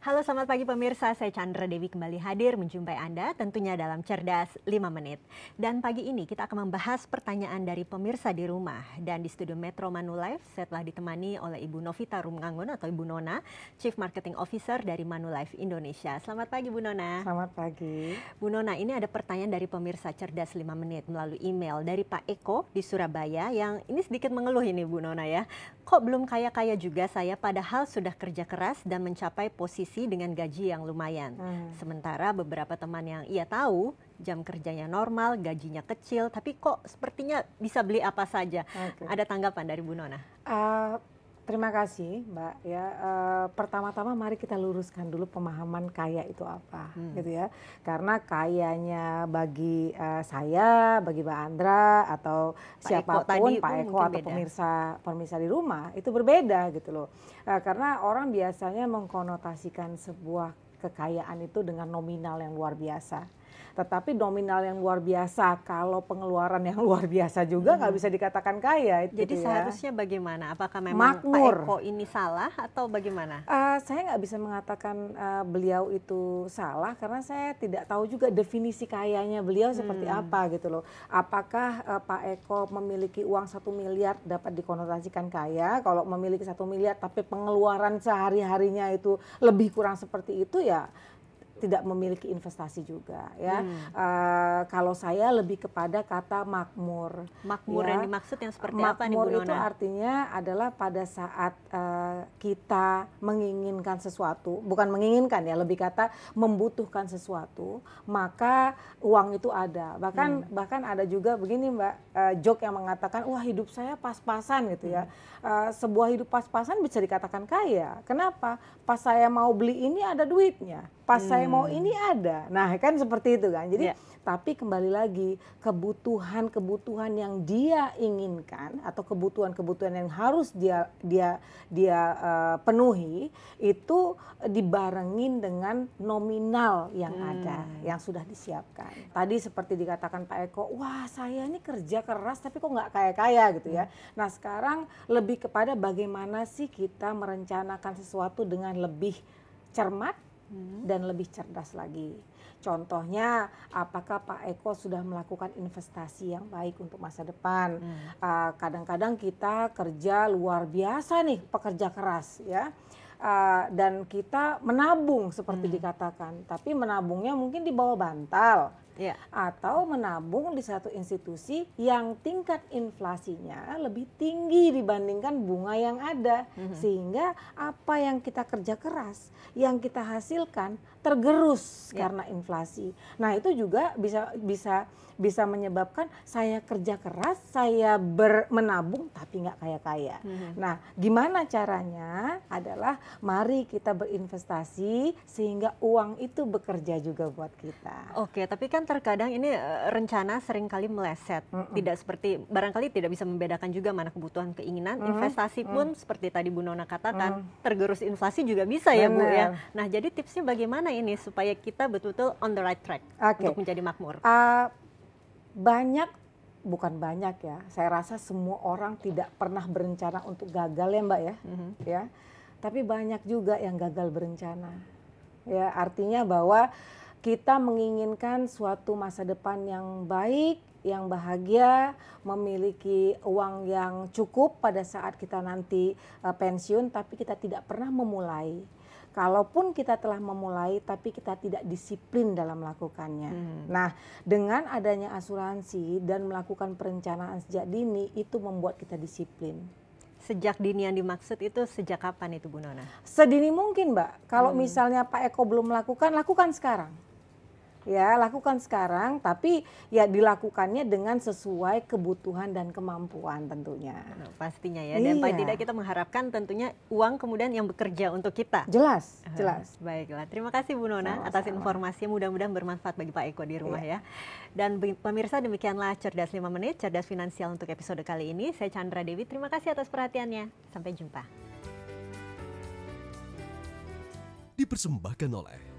Halo selamat pagi pemirsa, saya Chandra Dewi kembali hadir menjumpai Anda tentunya dalam Cerdas 5 Menit. Dan pagi ini kita akan membahas pertanyaan dari pemirsa di rumah. Dan di studio Metro Manulife saya telah ditemani oleh Ibu Novita Rumngangun atau Ibu Nona, Chief Marketing Officer dari Manulife Indonesia. Selamat pagi Bu Nona. Selamat pagi. Bu Nona, ini ada pertanyaan dari pemirsa Cerdas 5 Menit melalui email dari Pak Eko di Surabaya yang ini sedikit mengeluh ini Bu Nona ya. Kok belum kaya-kaya juga saya padahal sudah kerja keras dan mencapai posisi dengan gaji yang lumayan. Sementara beberapa teman yang ia tahu jam kerjanya normal, gajinya kecil, tapi kok sepertinya bisa beli apa saja. Ada tanggapan dari Bu Nona? Terima kasih Mbak ya. Pertama-tama mari kita luruskan dulu pemahaman kaya itu apa gitu ya. Karena kayanya bagi saya, bagi Mbak Andra atau siapapun, Pak Eko atau pemirsa di rumah itu berbeda gitu loh. Karena orang biasanya mengkonotasikan sebuah kekayaan itu dengan nominal yang luar biasa. Tetapi nominal yang luar biasa, kalau pengeluaran yang luar biasa juga nggak bisa dikatakan kaya. Jadi gitu seharusnya bagaimana? Apakah memang makmur. Pak Eko ini salah atau bagaimana? Saya nggak bisa mengatakan beliau itu salah karena saya tidak tahu juga definisi kayanya beliau seperti apa gitu loh. Apakah Pak Eko memiliki uang 1 miliar dapat dikonotasikan kaya? Kalau memiliki 1 miliar tapi pengeluaran sehari-harinya itu lebih kurang seperti itu ya tidak memiliki investasi juga ya. Kalau saya lebih kepada kata makmur. Makmur ya. yang dimaksud yang seperti apa nih Bu Nona? Makmur itu artinya adalah pada saat kita menginginkan sesuatu, bukan menginginkan ya, lebih kata membutuhkan sesuatu, maka uang itu ada. Bahkan ada juga begini Mbak, joke yang mengatakan wah hidup saya pas-pasan gitu ya. Sebuah hidup pas-pasan bisa dikatakan kaya. Kenapa? Pas saya mau beli ini ada duitnya. Pas saya mau ini ada. Nah kan seperti itu kan. Jadi tapi kembali lagi kebutuhan yang dia inginkan atau kebutuhan yang harus dia penuhi itu dibarengin dengan nominal yang ada, yang sudah disiapkan. Tadi seperti dikatakan Pak Eko, wah saya ini kerja keras tapi kok nggak kaya-kaya gitu ya. Nah sekarang lebih kepada bagaimana sih kita merencanakan sesuatu dengan lebih cermat dan lebih cerdas lagi. Contohnya, apakah Pak Eko sudah melakukan investasi yang baik untuk masa depan? Kadang-kadang kita kerja luar biasa nih, pekerja keras ya. Dan kita menabung seperti dikatakan, tapi menabungnya mungkin di bawah bantal. Atau menabung di satu institusi yang tingkat inflasinya lebih tinggi dibandingkan bunga yang ada. Sehingga apa yang kita kerja keras, yang kita hasilkan tergerus karena inflasi. Nah itu juga bisa menyebabkan saya kerja keras, saya menabung tapi nggak kaya-kaya. Nah gimana caranya adalah mari kita berinvestasi sehingga uang itu bekerja juga buat kita. Oke, tapi kan terkadang ini rencana seringkali meleset. Tidak seperti, barangkali tidak bisa membedakan juga mana kebutuhan keinginan. Investasi pun seperti tadi Bu Nona katakan, tergerus inflasi juga bisa ya Bu ya. Nah jadi tipsnya bagaimana ini supaya kita betul-betul on the right track untuk menjadi makmur? Bukan banyak ya, saya rasa semua orang tidak pernah berencana untuk gagal ya Mbak ya. Tapi banyak juga yang gagal berencana. Ya, artinya bahwa kita menginginkan suatu masa depan yang baik, yang bahagia, memiliki uang yang cukup pada saat kita nanti pensiun, tapi kita tidak pernah memulai. Kalaupun kita telah memulai, tapi kita tidak disiplin dalam melakukannya. Nah, dengan adanya asuransi dan melakukan perencanaan sejak dini, itu membuat kita disiplin. Sejak dini yang dimaksud itu sejak kapan itu Bu Nona? Sedini mungkin Mbak. Kalau misalnya Pak Eko belum melakukan, lakukan sekarang. Ya, lakukan sekarang, tapi ya dilakukannya dengan sesuai kebutuhan dan kemampuan tentunya. Nah, pastinya ya, dan paling tidak kita mengharapkan tentunya uang kemudian yang bekerja untuk kita. Jelas. Baiklah, terima kasih Bu Nona atas informasi, mudah-mudahan bermanfaat bagi Pak Eko di rumah ya. Dan pemirsa, demikianlah Cerdas 5 Menit, Cerdas Finansial untuk episode kali ini. Saya Chandra Dewi, terima kasih atas perhatiannya. Sampai jumpa. Dipersembahkan oleh